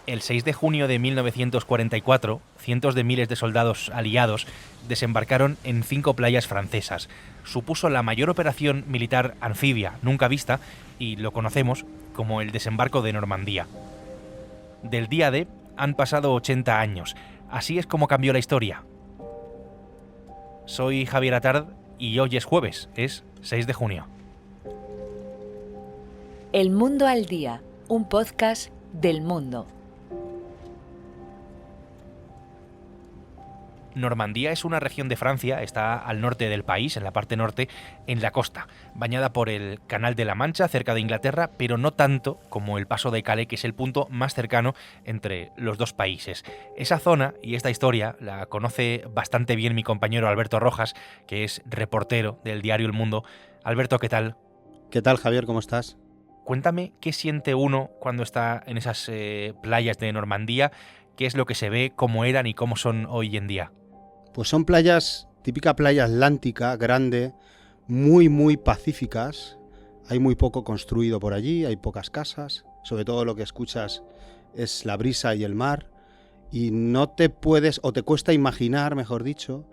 El 6 de junio de 1944, cientos de miles de soldados aliados desembarcaron en 5 playas francesas. Supuso la mayor operación militar anfibia nunca vista y lo conocemos como el desembarco de Normandía. Del día D han pasado 80 años. Así es como cambió la historia. Soy Javier Atard y hoy es jueves, es 6 de junio. El Mundo al Día, un podcast del Mundo. Normandía es una región de Francia, está al norte del país, en la parte norte, en la costa, bañada por el Canal de la Mancha, cerca de Inglaterra, pero no tanto como el Paso de Calais, que es el punto más cercano entre los dos países. Esa zona y esta historia la conoce bastante bien mi compañero Alberto Rojas, que es reportero del diario El Mundo. Alberto, ¿qué tal? ¿Qué tal, Javier? ¿Cómo estás? Cuéntame qué siente uno cuando está en esas playas de Normandía, qué es lo que se ve, cómo eran y cómo son hoy en día. Pues son playas, típica playa atlántica, grande, muy pacíficas. Hay muy poco construido por allí, hay pocas casas. Sobre todo lo que escuchas es la brisa y el mar. Y no te puedes, o te cuesta imaginar, mejor dicho,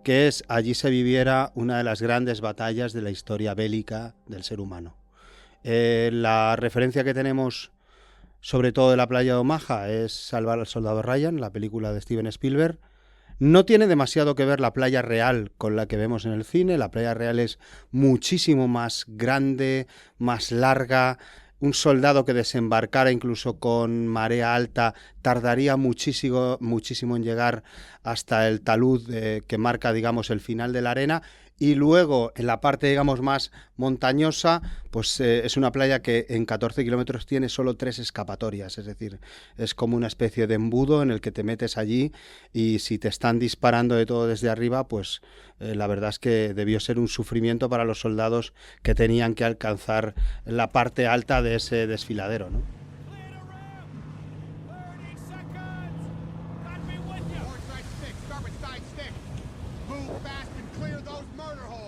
que allí se viviera una de las grandes batallas de la historia bélica del ser humano. La referencia que tenemos, sobre todo de la playa de Omaha, es Salvar al Soldado Ryan, la película de Steven Spielberg. No tiene demasiado que ver la playa real con la que vemos en el cine. La playa real es muchísimo más grande, más larga. Un soldado que desembarcara incluso con marea alta tardaría muchísimo en llegar hasta el talud que marca, digamos, el final de la arena. Y luego, en la parte, digamos, más montañosa, pues es una playa que en 14 kilómetros tiene solo 3 escapatorias. Es decir, es como una especie de embudo en el que te metes allí y si te están disparando de todo desde arriba, pues la verdad es que debió ser un sufrimiento para los soldados que tenían que alcanzar la parte alta de ese desfiladero, ¿no?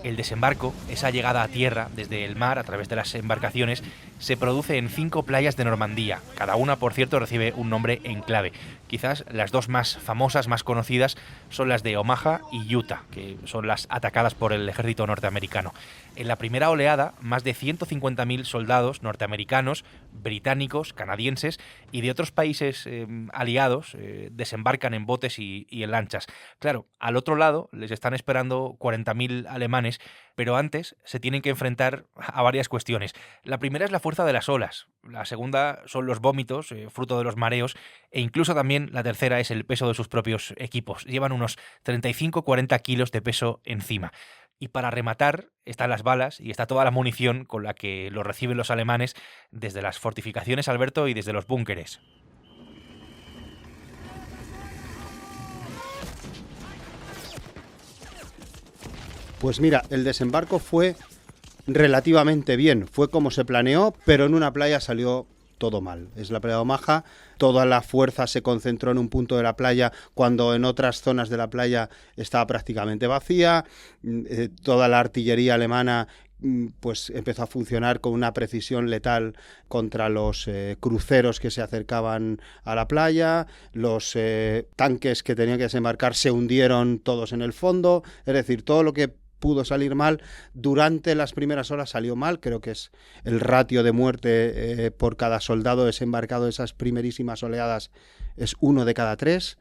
El desembarco, esa llegada a tierra desde el mar a través de las embarcaciones, se produce en 5 playas de Normandía. Cada una, por cierto, recibe un nombre en clave. Quizás las dos más famosas, más conocidas, son las de Omaha y Utah, que son las atacadas por el ejército norteamericano. En la primera oleada, más de 150.000 soldados norteamericanos, británicos, canadienses y de otros países aliados desembarcan en botes y en lanchas. Claro, al otro lado les están esperando 40.000 alemanes, pero antes se tienen que enfrentar a varias cuestiones. La primera es la fuerza de las olas, la segunda son los vómitos, fruto de los mareos, e incluso también la tercera es el peso de sus propios equipos. Llevan unos 35-40 kilos de peso encima. Y para rematar están las balas y está toda la munición con la que lo reciben los alemanes desde las fortificaciones, Alberto, y desde los búnkeres. Pues mira, el desembarco fue relativamente bien, fue como se planeó, pero en una playa salió todo mal. Es la playa de Omaha, toda la fuerza se concentró en un punto de la playa cuando en otras zonas de la playa estaba prácticamente vacía, toda la artillería alemana pues empezó a funcionar con una precisión letal contra los cruceros que se acercaban a la playa, los tanques que tenían que desembarcar se hundieron todos en el fondo, es decir, todo lo que pudo salir mal durante las primeras horas salió mal. Creo que es el ratio de muerte por cada soldado desembarcado de esas primerísimas oleadas es 1 de cada 3,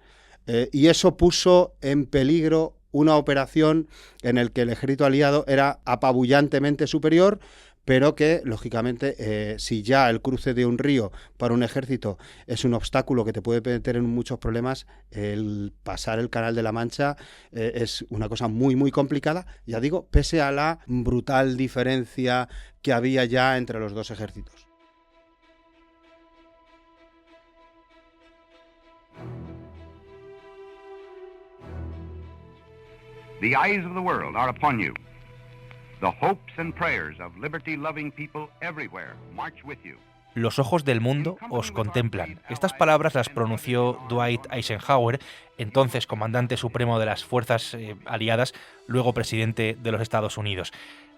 y eso puso en peligro una operación en la que el ejército aliado era apabullantemente superior, pero que, lógicamente, si ya el cruce de un río para un ejército es un obstáculo que te puede meter en muchos problemas, el pasar el Canal de la Mancha es una cosa muy complicada, ya digo, pese a la brutal diferencia que había ya entre los dos ejércitos. The eyes of the world are upon you. The hopes and prayers of liberty-loving people everywhere march with you. Los ojos del mundo os contemplan. Estas palabras las pronunció Dwight Eisenhower, entonces comandante supremo de las fuerzas aliadas, luego presidente de los Estados Unidos.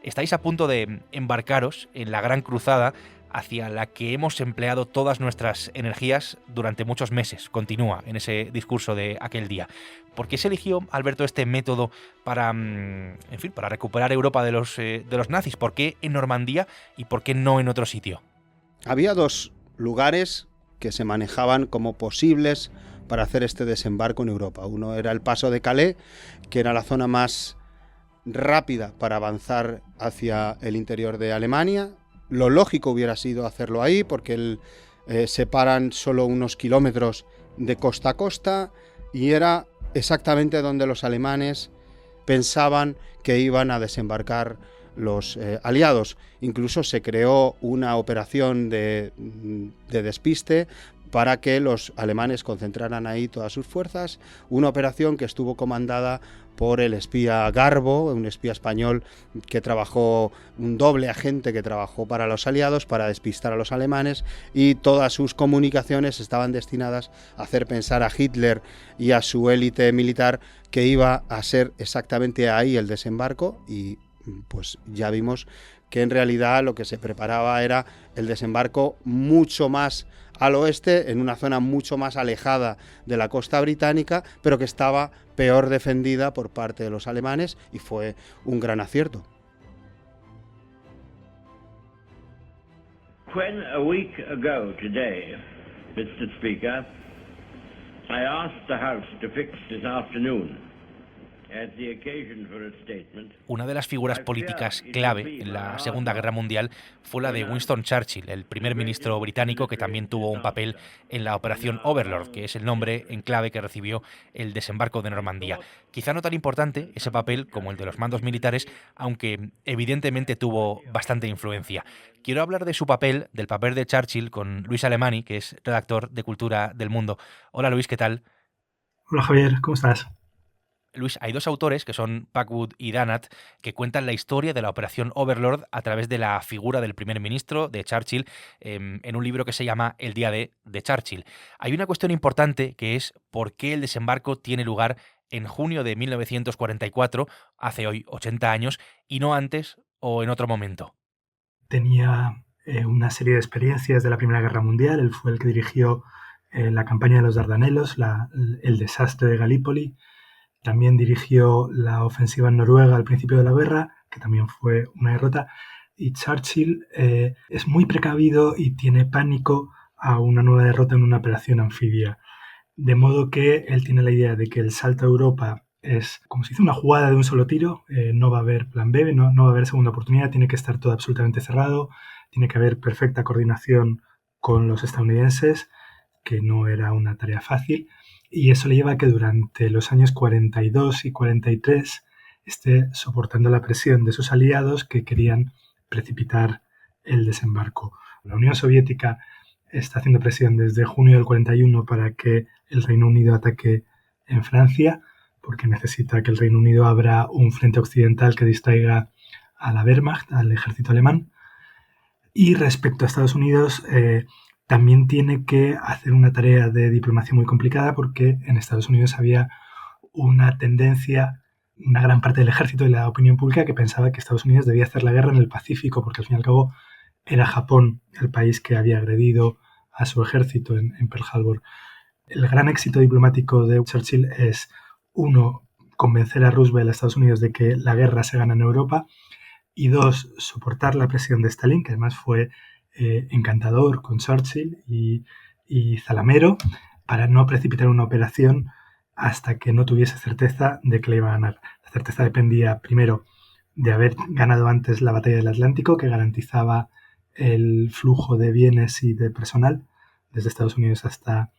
Estáis a punto de embarcaros en la gran cruzada hacia la que hemos empleado todas nuestras energías durante muchos meses, continúa en ese discurso de aquel día. ¿Por qué se eligió, Alberto, este método para, en fin, para recuperar Europa de los nazis? ¿Por qué en Normandía y por qué no en otro sitio? Había dos lugares que se manejaban como posibles para hacer este desembarco en Europa. Uno era el paso de Calais, que era la zona más rápida para avanzar hacia el interior de Alemania. Lo lógico hubiera sido hacerlo ahí, porque separan solo unos kilómetros de costa a costa, y era exactamente donde los alemanes pensaban que iban a desembarcar los aliados. Incluso se creó una operación de despiste para que los alemanes concentraran ahí todas sus fuerzas, una operación que estuvo comandada por el espía Garbo, un espía español que trabajó, un doble agente que trabajó para los aliados, para despistar a los alemanes, y todas sus comunicaciones estaban destinadas a hacer pensar a Hitler y a su élite militar que iba a ser exactamente ahí el desembarco, y pues ya vimos que en realidad lo que se preparaba era el desembarco mucho más al oeste, en una zona mucho más alejada de la costa británica, pero que estaba peor defendida por parte de los alemanes, y fue un gran acierto. When a week ago today, Mr. Speaker, I asked the House to fix this afternoon as the occasion for a statement. Una de las figuras políticas clave en la Segunda Guerra Mundial fue la de Winston Churchill, el primer ministro británico que también tuvo un papel en la Operación Overlord, que es el nombre en clave que recibió el desembarco de Normandía. Quizá no tan importante ese papel como el de los mandos militares, aunque evidentemente tuvo bastante influencia. Quiero hablar de su papel, del papel de Churchill, con Luis Alemany, que es redactor de Cultura del Mundo. Hola Luis, ¿qué tal? Hola Javier, ¿cómo estás? Luis, hay dos autores, que son Packwood y Dannat, que cuentan la historia de la Operación Overlord a través de la figura del primer ministro, de Churchill, en un libro que se llama El día de Churchill. Hay una cuestión importante, que es por qué el desembarco tiene lugar en junio de 1944, hace hoy 80 años, y no antes o en otro momento. Tenía una serie de experiencias de la Primera Guerra Mundial. Él fue el que dirigió la campaña de los Dardanelos, el desastre de Galípoli. También dirigió la ofensiva en Noruega al principio de la guerra, que también fue una derrota. Y Churchill es muy precavido y tiene pánico a una nueva derrota en una operación anfibia. De modo que él tiene la idea de que el salto a Europa es como si hizo una jugada de un solo tiro, no va a haber plan B, no va a haber segunda oportunidad, tiene que estar todo absolutamente cerrado, tiene que haber perfecta coordinación con los estadounidenses, que no era una tarea fácil. Y eso le lleva a que durante los años 42 y 43 esté soportando la presión de sus aliados que querían precipitar el desembarco. La Unión Soviética está haciendo presión desde junio del 41 para que el Reino Unido ataque en Francia, porque necesita que el Reino Unido abra un frente occidental que distraiga a la Wehrmacht, al ejército alemán. Y respecto a Estados Unidos, también tiene que hacer una tarea de diplomacia muy complicada, porque en Estados Unidos había una tendencia, una gran parte del ejército y la opinión pública que pensaba que Estados Unidos debía hacer la guerra en el Pacífico, porque al fin y al cabo era Japón el país que había agredido a su ejército en Pearl Harbor. El gran éxito diplomático de Churchill es, uno, convencer a Roosevelt, a Estados Unidos, de que la guerra se gana en Europa, y dos, soportar la presión de Stalin, que además fue encantador con Churchill y zalamero, para no precipitar una operación hasta que no tuviese certeza de que la iba a ganar. La certeza dependía, primero, de haber ganado antes la batalla del Atlántico, que garantizaba el flujo de bienes y de personal desde Estados Unidos hasta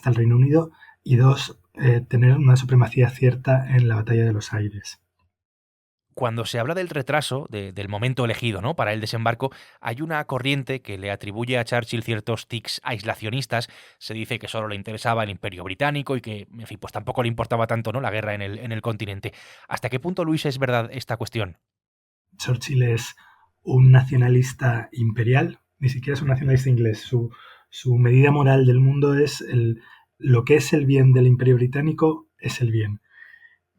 el Reino Unido, y dos, tener una supremacía cierta en la batalla de los aires. Cuando se habla del retraso, del momento elegido, ¿no?, para el desembarco, hay una corriente que le atribuye a Churchill ciertos tics aislacionistas. Se dice que solo le interesaba el Imperio Británico y que, en fin, pues tampoco le importaba tanto, ¿no?, la guerra en el continente. ¿Hasta qué punto, Luis, es verdad esta cuestión? Churchill es un nacionalista imperial, ni siquiera es un nacionalista inglés. Su medida moral del mundo es lo que es el bien del Imperio Británico es el bien.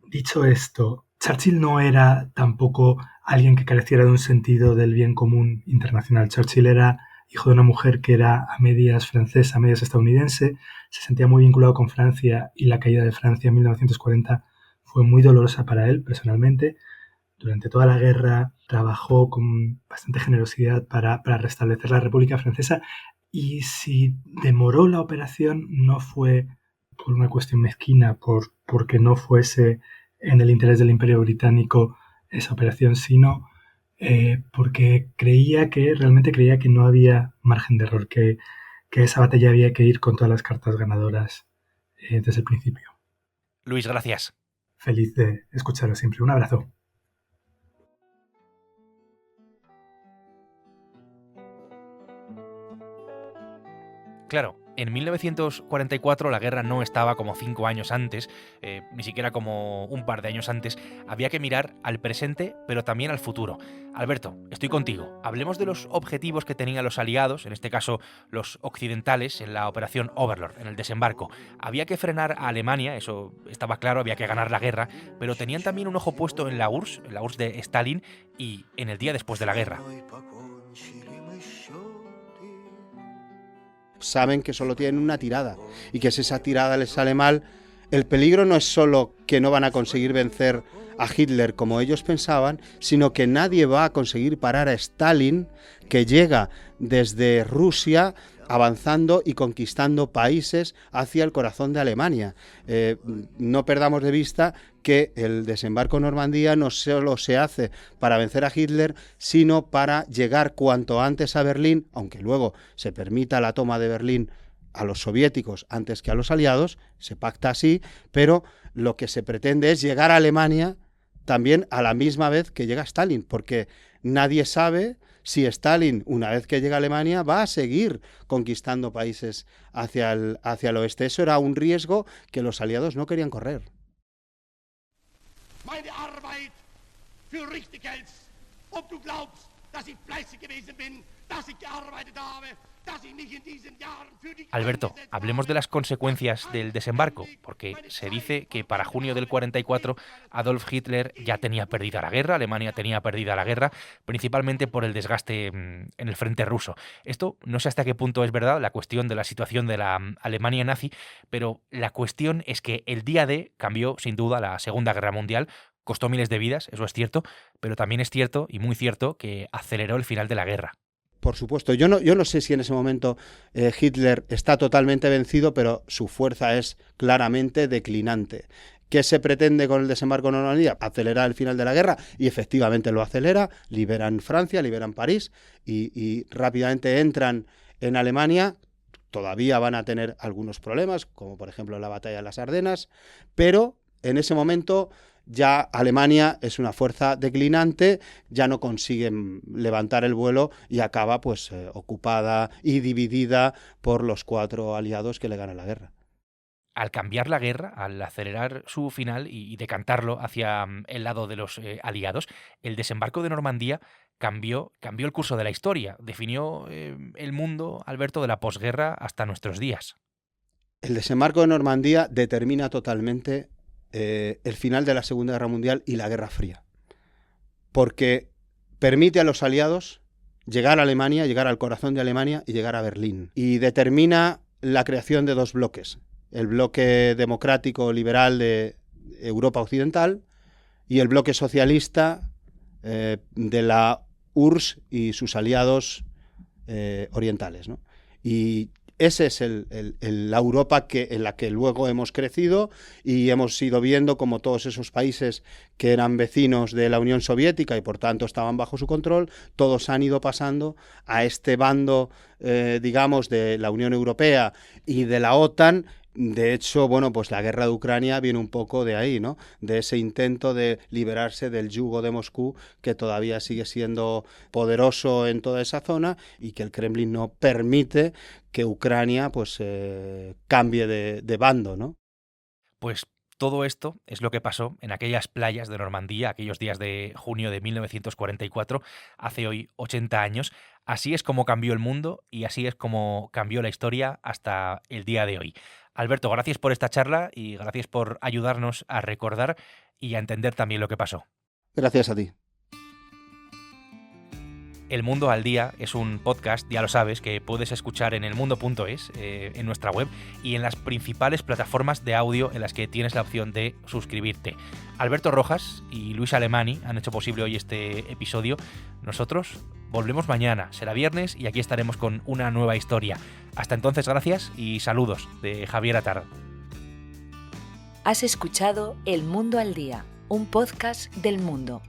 Dicho esto, Churchill no era tampoco alguien que careciera de un sentido del bien común internacional. Churchill era hijo de una mujer que era a medias francesa, a medias estadounidense, se sentía muy vinculado con Francia y la caída de Francia en 1940 fue muy dolorosa para él personalmente. Durante toda la guerra trabajó con bastante generosidad para restablecer la República Francesa, y si demoró la operación no fue por una cuestión mezquina, porque no fuese en el interés del Imperio Británico esa operación, sino porque realmente creía que no había margen de error, que esa batalla había que ir con todas las cartas ganadoras desde el principio. Luis, gracias. Feliz de escucharos siempre. Un abrazo. Claro, en 1944 la guerra no estaba como 5 años antes, ni siquiera como un par de años antes. Había que mirar al presente, pero también al futuro. Alberto, estoy contigo. Hablemos de los objetivos que tenían los aliados, en este caso los occidentales, en la operación Overlord, en el desembarco. Había que frenar a Alemania, eso estaba claro, había que ganar la guerra, pero tenían también un ojo puesto en la URSS de Stalin, y en el día después de la guerra. Saben que solo tienen una tirada y que si esa tirada les sale mal, el peligro no es solo que no van a conseguir vencer a Hitler como ellos pensaban, sino que nadie va a conseguir parar a Stalin, que llega desde Rusia avanzando y conquistando países hacia el corazón de Alemania. No perdamos de vista que el desembarco en Normandía no solo se hace para vencer a Hitler, sino para llegar cuanto antes a Berlín, aunque luego se permita la toma de Berlín a los soviéticos antes que a los aliados, se pacta así, pero lo que se pretende es llegar a Alemania también a la misma vez que llega Stalin, porque nadie sabe si Stalin, una vez que llega a Alemania, va a seguir conquistando países hacia el oeste. Eso era un riesgo que los aliados no querían correr. Meine Arbeit für richtig hältst, ob du glaubst, dass ich fleißig gewesen bin, dass ich gearbeitet habe, dass ich mich in diesen Jahren für die... Alberto, hablemos de las consecuencias del desembarco, porque se dice que para junio del 44 Adolf Hitler ya tenía perdida la guerra, Alemania tenía perdida la guerra, principalmente por el desgaste en el frente ruso. Esto no sé hasta qué punto es verdad, la cuestión de la situación de la Alemania nazi, pero la cuestión es que el día D cambió sin duda la Segunda Guerra Mundial. Costó miles de vidas, eso es cierto, pero también es cierto, y muy cierto, que aceleró el final de la guerra. Por supuesto, yo no sé si en ese momento Hitler está totalmente vencido, pero su fuerza es claramente declinante. ¿Qué se pretende con el desembarco en Normandía? Acelerar el final de la guerra, y efectivamente lo acelera, liberan Francia, liberan París, y rápidamente entran en Alemania. Todavía van a tener algunos problemas, como por ejemplo la batalla de las Ardenas, pero en ese momento ya Alemania es una fuerza declinante, ya no consiguen levantar el vuelo y acaba pues ocupada y dividida por los 4 aliados que le ganan la guerra. Al cambiar la guerra, al acelerar su final y decantarlo hacia el lado de los aliados, el desembarco de Normandía cambió el curso de la historia, definió el mundo, Alberto, de la posguerra hasta nuestros días. El desembarco de Normandía determina totalmente el final de la Segunda Guerra Mundial y la Guerra Fría, porque permite a los aliados llegar a Alemania, llegar al corazón de Alemania y llegar a Berlín, y determina la creación de 2 bloques, el bloque democrático liberal de Europa Occidental y el bloque socialista de la URSS y sus aliados orientales, ¿no? Y ese es la Europa en la que luego hemos crecido, y hemos ido viendo como todos esos países que eran vecinos de la Unión Soviética y por tanto estaban bajo su control, todos han ido pasando a este bando, digamos, de la Unión Europea y de la OTAN. De hecho, bueno, pues la guerra de Ucrania viene un poco de ahí, ¿no? De ese intento de liberarse del yugo de Moscú, que todavía sigue siendo poderoso en toda esa zona, y que el Kremlin no permite que Ucrania pues cambie de bando, ¿no? Pues todo esto es lo que pasó en aquellas playas de Normandía, aquellos días de junio de 1944, hace hoy 80 años. Así es como cambió el mundo y así es como cambió la historia hasta el día de hoy. Alberto, gracias por esta charla y gracias por ayudarnos a recordar y a entender también lo que pasó. Gracias a ti. El Mundo al Día es un podcast, ya lo sabes, que puedes escuchar en elmundo.es, en nuestra web, y en las principales plataformas de audio en las que tienes la opción de suscribirte. Alberto Rojas y Luis Alemany han hecho posible hoy este episodio. Nosotros volvemos mañana, será viernes, y aquí estaremos con una nueva historia. Hasta entonces, gracias y saludos de Javier Atard. Has escuchado El Mundo al Día, un podcast del Mundo.